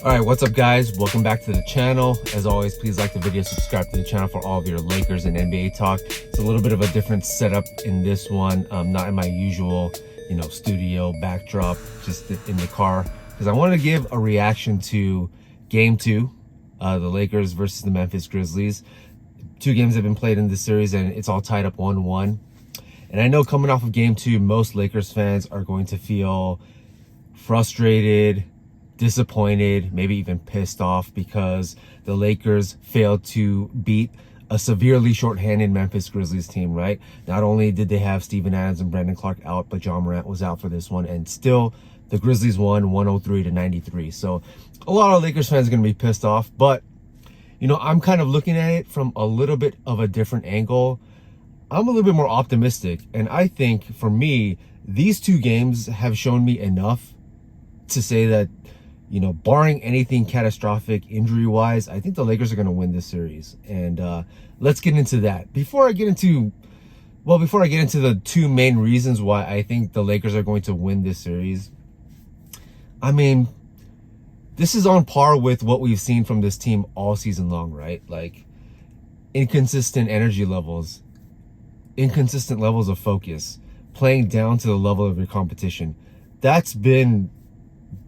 All right, what's up, guys? Welcome back to the channel. As always, please like the video, subscribe to the channel for all of your Lakers and NBA talk. It's a little bit of a different setup in this one, not in my usual, studio backdrop, just in the car, because I want to give a reaction to Game 2, the Lakers versus the Memphis Grizzlies. Two games have been played in this series, and it's all tied up 1-1. And I know coming off of Game 2, most Lakers fans are going to feel frustrated, disappointed, maybe even pissed off because the Lakers failed to beat a severely shorthanded Memphis Grizzlies team, right? Not only did they have Steven Adams and Brandon Clark out, but John Morant was out for this one, and still the Grizzlies won 103-93. So a lot of Lakers fans are going to be pissed off, but I'm kind of looking at it from a little bit of a different angle. I'm a little bit more optimistic, and I think for me, these two games have shown me enough to say that, barring anything catastrophic injury-wise, I think the Lakers are going to win this series. And let's get into that. Before I get into the two main reasons why I think the Lakers are going to win this series, I mean, this is on par with what we've seen from this team all season long, right? Like, inconsistent energy levels, inconsistent levels of focus, playing down to the level of your competition. That's been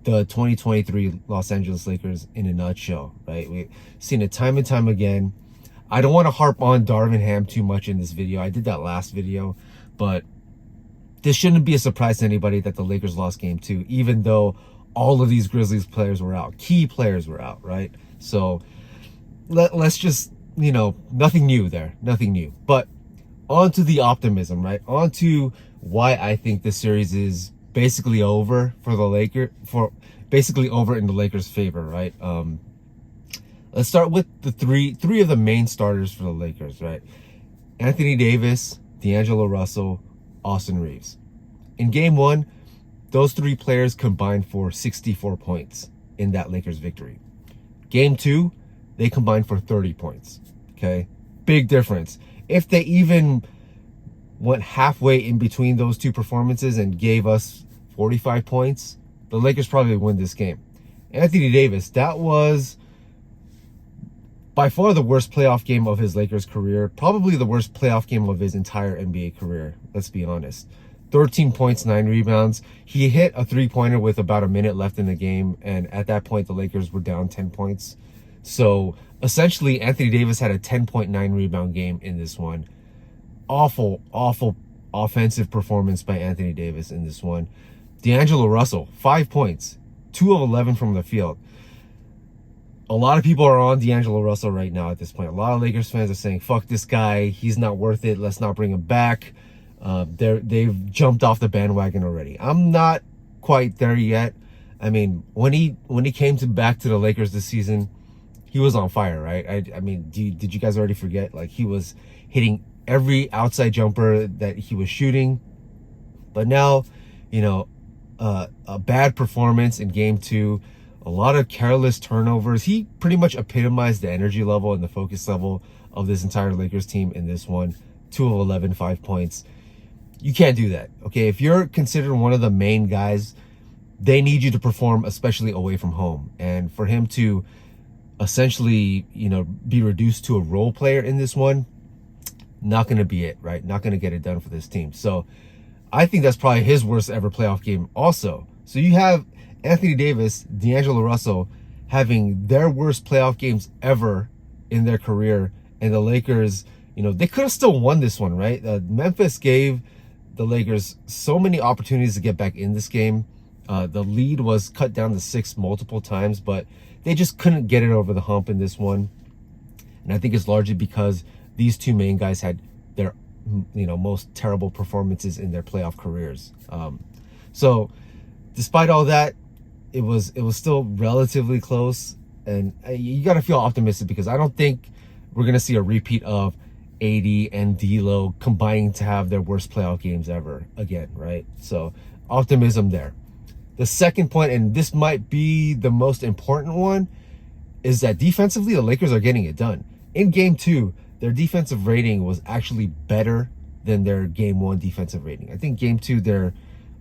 the 2023 Los Angeles Lakers in a nutshell, right? We've seen it time and time again. I don't want to harp on Darvin Ham too much in this video. I did that last video, but this shouldn't be a surprise to anybody that the Lakers lost Game 2, even though all of these Grizzlies players were out. Key players were out, right? So let's just, nothing new there. Nothing new. But on to the optimism, right? On to why I think this series is basically over for the Lakers, basically over in the Lakers' favor, right? Let's start with the three of the main starters for the Lakers, right? Anthony Davis, D'Angelo Russell, Austin Reeves. In Game 1, those three players combined for 64 points in that Lakers victory. Game 2, they combined for 30 points, okay? Big difference. If they even went halfway in between those two performances and gave us 45 points, the Lakers probably win this game. Anthony Davis, that was by far the worst playoff game of his Lakers career, probably the worst playoff game of his entire NBA career, let's be honest. 13 points, 9 rebounds. He hit a three-pointer with about a minute left in the game, and at that point, the Lakers were down 10 points. So essentially, Anthony Davis had a 10.9 rebound game in this one. Awful offensive performance by Anthony Davis in this one. D'Angelo Russell, 5 points, 2 of 11 from the field. A lot of people are on D'Angelo Russell right now at this point. A lot of Lakers fans are saying, fuck this guy, he's not worth it, let's not bring him back. They've jumped off the bandwagon already. I'm not quite there yet. I mean, when he came back to the Lakers this season, he was on fire, right? I mean, did you guys already forget? Like, he was hitting every outside jumper that he was shooting. But now, a bad performance in Game 2, a lot of careless turnovers. He pretty much epitomized the energy level and the focus level of this entire Lakers team in this one. 2 of 11, 5 points. You can't do that, okay? If you're considered one of the main guys, they need you to perform, especially away from home. And for him to essentially, be reduced to a role player in this one, not going to be it, right? Not going to get it done for this team. So I think that's probably his worst ever playoff game also. So you have Anthony Davis, D'Angelo Russell having their worst playoff games ever in their career. And the Lakers, they could have still won this one, right? Memphis gave the Lakers so many opportunities to get back in this game. The lead was cut down to 6 multiple times, but they just couldn't get it over the hump in this one. And I think it's largely because these two main guys had their, most terrible performances in their playoff careers. So despite all that, it was still relatively close. And you got to feel optimistic because I don't think we're going to see a repeat of AD and D'Lo combining to have their worst playoff games ever again, right? So optimism there. The second point, and this might be the most important one, is that defensively, the Lakers are getting it done. In Game 2, their defensive rating was actually better than their Game 1 defensive rating. I think Game 2, their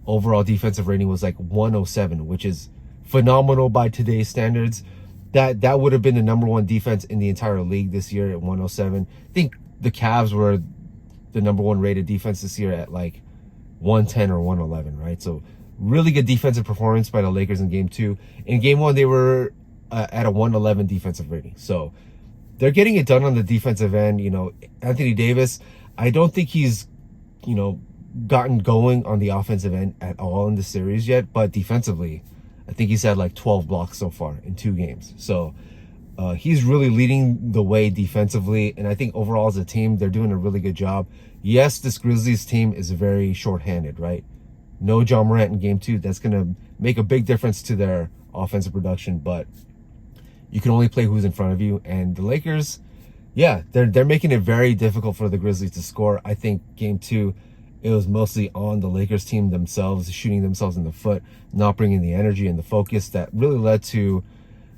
overall defensive rating was like 107, which is phenomenal by today's standards. That would have been the number one defense in the entire league this year at 107. I think the Cavs were the number one rated defense this year at like 110 or 111, right? So really good defensive performance by the Lakers in game 2. In game 1, they were at a 111 defensive rating. So they're getting it done on the defensive end. You know, Anthony Davis, I don't think he's, you know, gotten going on the offensive end at all in the series yet, but defensively, I think he's had like 12 blocks so far in 2 games. So he's really leading the way defensively, and I think overall as a team, they're doing a really good job. Yes, this Grizzlies team is very shorthanded, right? No John Morant in game 2. That's going to make a big difference to their offensive production, but you can only play who's in front of you. And the Lakers, yeah, they're making it very difficult for the Grizzlies to score. I think game 2, it was mostly on the Lakers team themselves, shooting themselves in the foot, not bringing the energy and the focus that really led to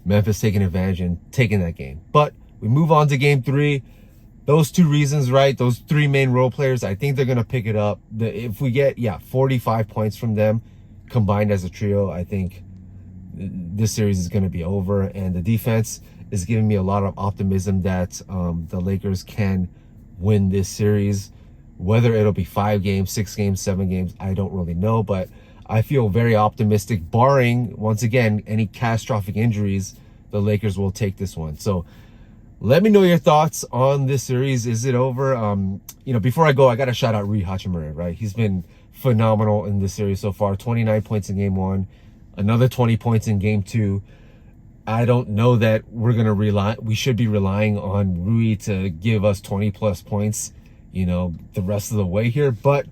Memphis taking advantage and taking that game. But we move on to game 3. Those 2 reasons, right? Those 3 main role players, I think they're going to pick it up. If we get, 45 points from them combined as a trio, I think this series is going to be over. And the defense is giving me a lot of optimism that the Lakers can win this series. Whether it'll be 5 games, 6 games, 7 games, I don't really know. But I feel very optimistic, barring, once again, any catastrophic injuries, the Lakers will take this one. So let me know your thoughts on this series. Is it over? You know, before I go, I got to shout out Rui Hachimura, right? He's been phenomenal in this series so far. 29 points in game 1, another 20 points in game 2. I don't know that we should be relying on Rui to give us 20 plus points, you know, the rest of the way here, but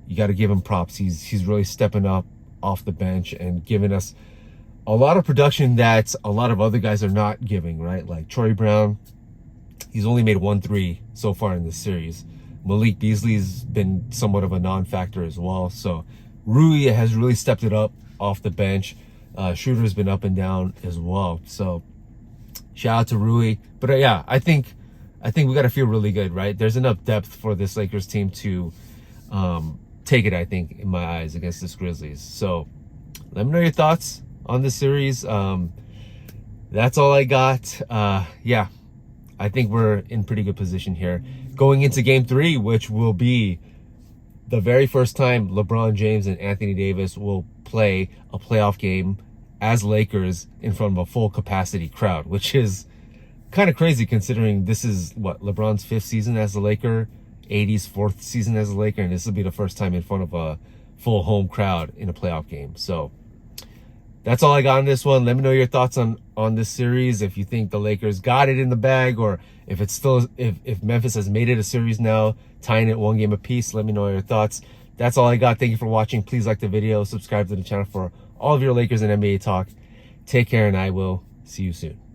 you got to give him props. He's really stepping up off the bench and giving us a lot of production that a lot of other guys are not giving, right? Like Troy Brown, he's only made 1 3 so far in this series. Malik Beasley's been somewhat of a non-factor as well. So Rui has really stepped it up off the bench. Shooter's been up and down as well. So shout out to Rui. But yeah, I think we got to feel really good, right? There's enough depth for this Lakers team to take it, I think, in my eyes, against this Grizzlies. So let me know your thoughts on this series. That's all I got. Yeah, I think we're in pretty good position here going into game 3, which will be the very first time LeBron James and Anthony Davis will play a playoff game as Lakers in front of a full capacity crowd, which is kind of crazy considering this is what LeBron's 5th season as a Laker, AD's 4th season as a Laker, and this will be the first time in front of a full home crowd in a playoff game. So that's all I got on this one. Let me know your thoughts on this series. If you think the Lakers got it in the bag, or if it's still, if Memphis has made it a series now, tying it 1 game apiece, let me know your thoughts. That's all I got. Thank you for watching. Please like the video, subscribe to the channel for all of your Lakers and NBA talk. Take care, and I will see you soon.